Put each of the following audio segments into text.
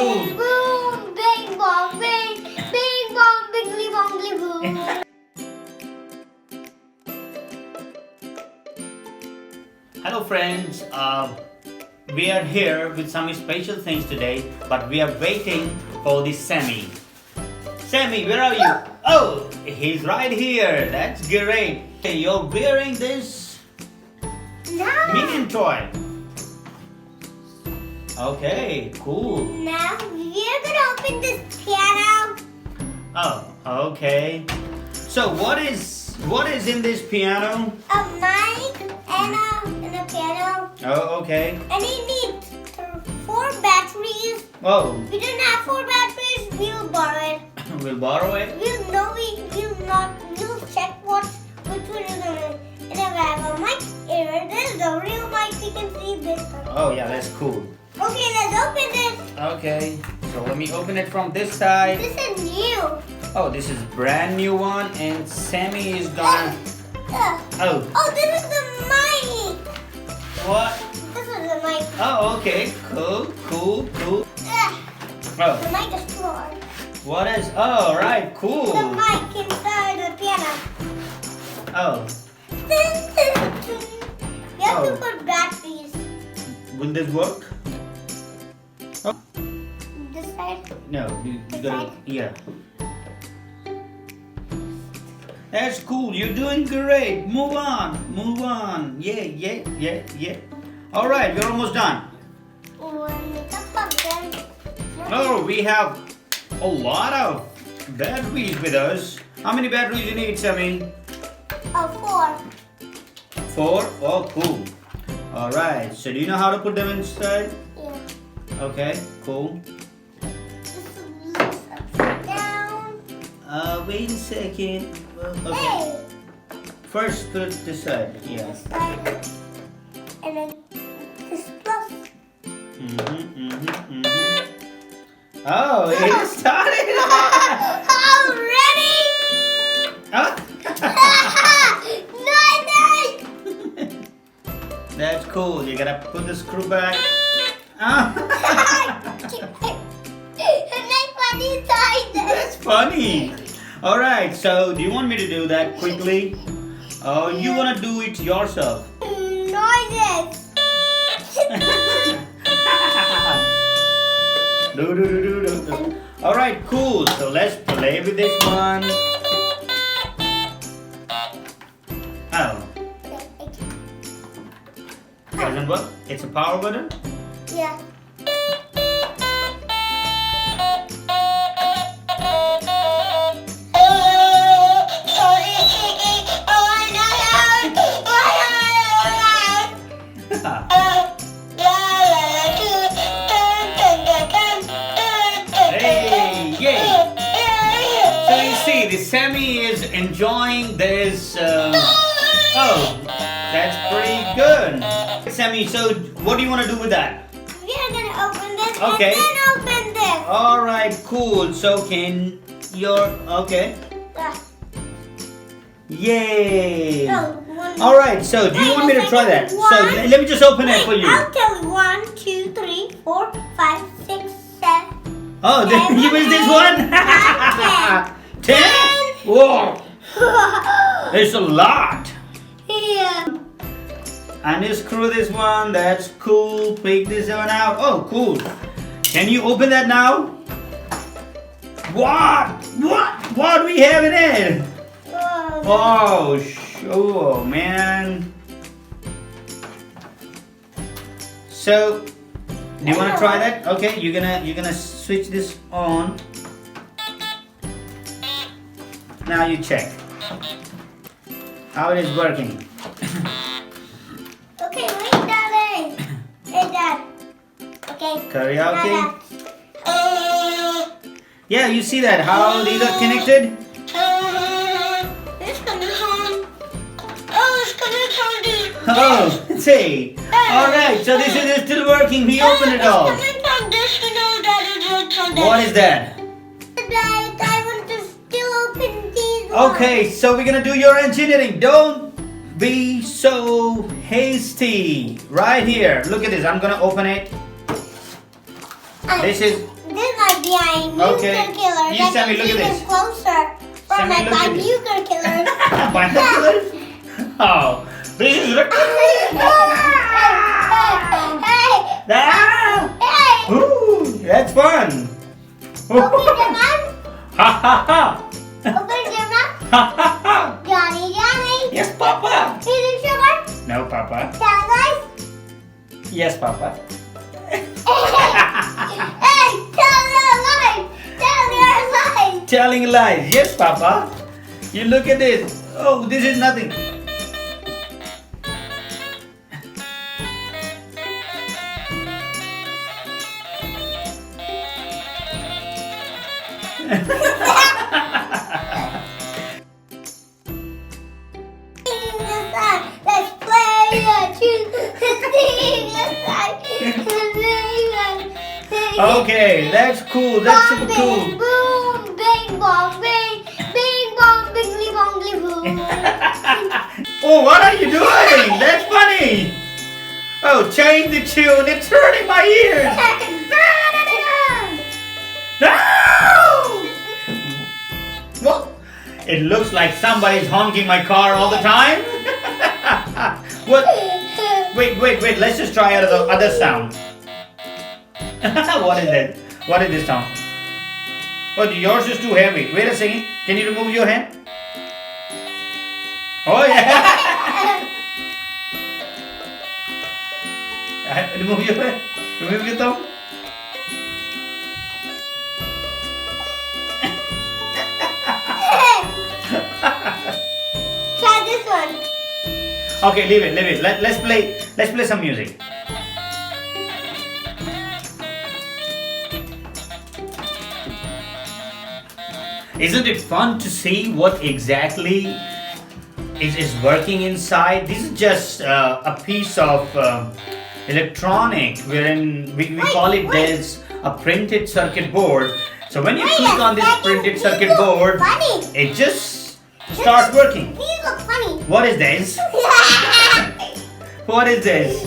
Boom, bing bong, bing, bing bong, bingly bongly boom. Hello friends, we are here with some special things today, but we are waiting for the Sammy. Sammy, where are you? Oh, he's right here. That's great. Hey, you're wearing this minion toy. Okay, cool. Now we're gonna open this piano. Oh, okay. So what is in this piano? A mic and a piano. Oh, okay. And it needs 4 batteries. Oh, We don't have 4 batteries. We'll borrow it. we'll borrow it. We'll check which one is on it. And if I have a mic here, this is the real mic. We can see this. Oh yeah, that's cool. Okay, let's open this. Okay, so let me open it from this side. This is new. Oh, this is brand new one, and Sammy is gonna. Oh, Oh, this is the mic. what? This is the mic. Oh, okay, cool. The Oh, mic is floor. what is? Oh, right, cool. The mic inside the piano. Oh, You have to Oh. put batteries. will this work? This side. No, you This gotta. side? Yeah. That's cool. You're doing great. Move on. Yeah. All right, we're almost done. Oh, we have a lot of batteries with us. How many batteries you need, Sammy? 4. 4? Oh, cool. All right. So do you know how to put them inside? Yeah. Okay, cool. This looks upside down. Wait a second. Okay. Hey. First, put this side. Yeah. This side. And then this plus. Oh, it started. Already? Huh? Nice. That's cool. You gotta put the screw back. Ah. That's funny. All right. So, do you want me to do that quickly? Oh, you wanna do it yourself? Noises. Do. All right, cool. So let's play with this one. Oh, doesn't work. It's a power button. Yeah. Hey, yay! So you see, the Sammy is enjoying this. Oh, that's pretty good. Sammy, so what do you want to do with that? We are gonna open this Okay. and then open this. All right, cool. So can your okay? Yay! One. All right. So do you want me to try that? So let me just open it for you. I'll tell you. 1, 2, 3, 4, 5, 6, 7. Oh, then you missed this one. 10. Whoa! There's a lot. Yeah. And you screw this one. That's cool. Pick this one out. Oh, cool. Can you open that now? What we have in it? Oh, sure, man. So, do you want to try that? Okay, you're gonna switch this on. Now you check how it is working. Okay, wait, Daddy. Hey, Dad. Okay. Karaoke. Yeah, you see that? How these are connected? It's coming on. Oh, it's coming on, dude. Oh, see. All right, so this is still working. We opened it all. It's coming from this, you know, that is what's on this. What is that? Dad, I want to still open these. Okay, so we're gonna do your engineering. Don't be so hasty. Right here. Look at this. I'm gonna open it. This is behind nuclear Okay. killers. You, Sammy, look at Even this. closer from Sammy, my look at this. nuclear killers. Binoculars? Oh, this is Ah! Hey! Ooh, that's fun. Open your mouth. Ha ha ha. Open your mouth. Ha ha ha. Johnny, Johnny. Yes, Papa. Eating sugar. No, Papa. Sound nice. Yes, Papa. Hey, tell your lies. Tell your lies. Telling lies. Yes, Papa. You look at this. Oh, this is nothing. Let's play a tune. Okay, that's cool. That's super cool. Boom, bing bong, bing, bing bong, bingly bongly boom. Oh, what are you doing? That's funny. Oh, change the tune. It's hurting my ears. No! What? It looks like somebody's honking my car all the time. What? Wait. Let's just try out the other sound. What is that? What is this sound? Oh, yours is too heavy. Wait a second. Can you remove your hand? Oh, yeah. Remove your hand. Remove your thumb. Try this one. Okay, leave it. Let's play some music. Isn't it fun to see what exactly is working inside? This is just a piece of electronic wherein we call it there's a printed circuit board. So when you click on this printed circuit board, Funny. it just starts working. These look funny. What is this? What is this?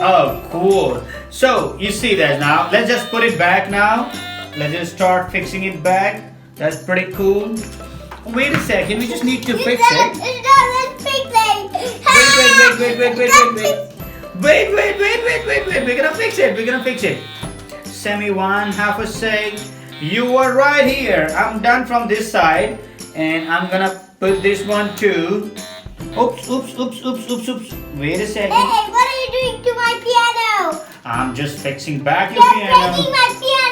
Oh, cool. So, you see that now. Let's just put it back now. Let's just start fixing it back. That's pretty cool. Wait a second. We just need to fix it. Let's fix it. Wait. We're gonna fix it. Sammy 1, half a sec. You are right here. I'm done from this side. And I'm gonna put this one too. Oops. Wait a second. Hey, what are you doing to my piano? I'm just fixing back your You're piano. breaking my piano.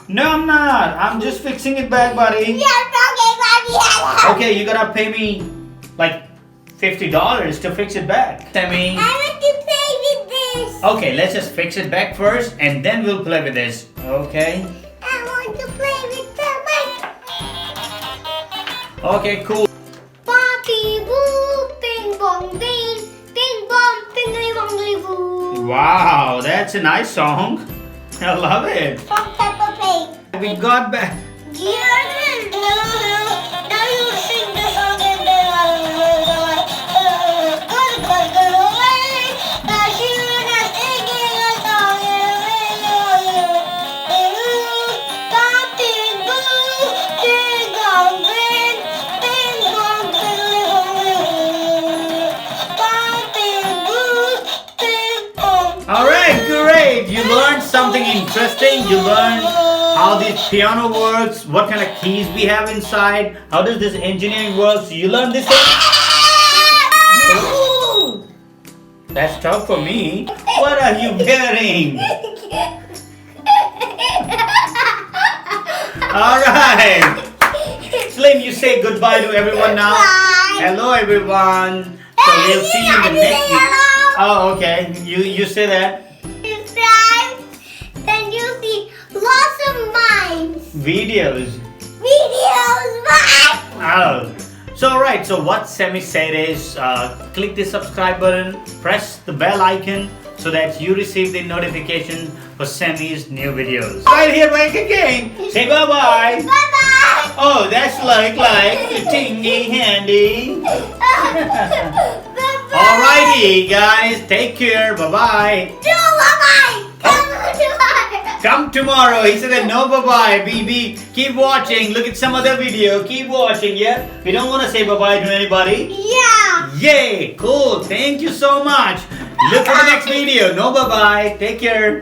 No, I'm not. I'm just fixing it back, buddy. You're breaking my piano. Okay, you gotta pay me like $50 to fix it back. Sammy. I want to play with this. Okay, let's just fix it back first and then we'll play with this. Okay? I want to play with the mic. Okay, cool. Poppy boo, bing bong bing, bing bong, bingly bongly boo. Wow, that's a nice song. I love it. From Peppa Pig. We got back. Now you sing the song and then Alright, great. You learned something interesting. You learned how this piano works, what kind of keys we have inside, how does this engineering work. So you learned this thing? Ooh, that's tough for me. What are you wearing? Alright. Slim, you say goodbye to everyone now. Bye. Hello everyone. So we'll see you in the next video. Oh, okay. You say that. Subscribe, then you'll see lots of mines. Videos. Bye. Oh. So alright, so what Sammy said is click the subscribe button, press the bell icon so that you receive the notification for Sammy's new videos. Right here, back again. Say bye-bye. Bye. Oh, that's like tingy handy. Alrighty, guys, take care. Bye-bye. Bye. Bye. Come tomorrow. He said that no bye-bye. We keep watching. Look at some other video. Keep watching, yeah? We don't want to say bye-bye to anybody. Yeah. Yay! Cool. Thank you so much. Look for the next video. No bye-bye. Take care.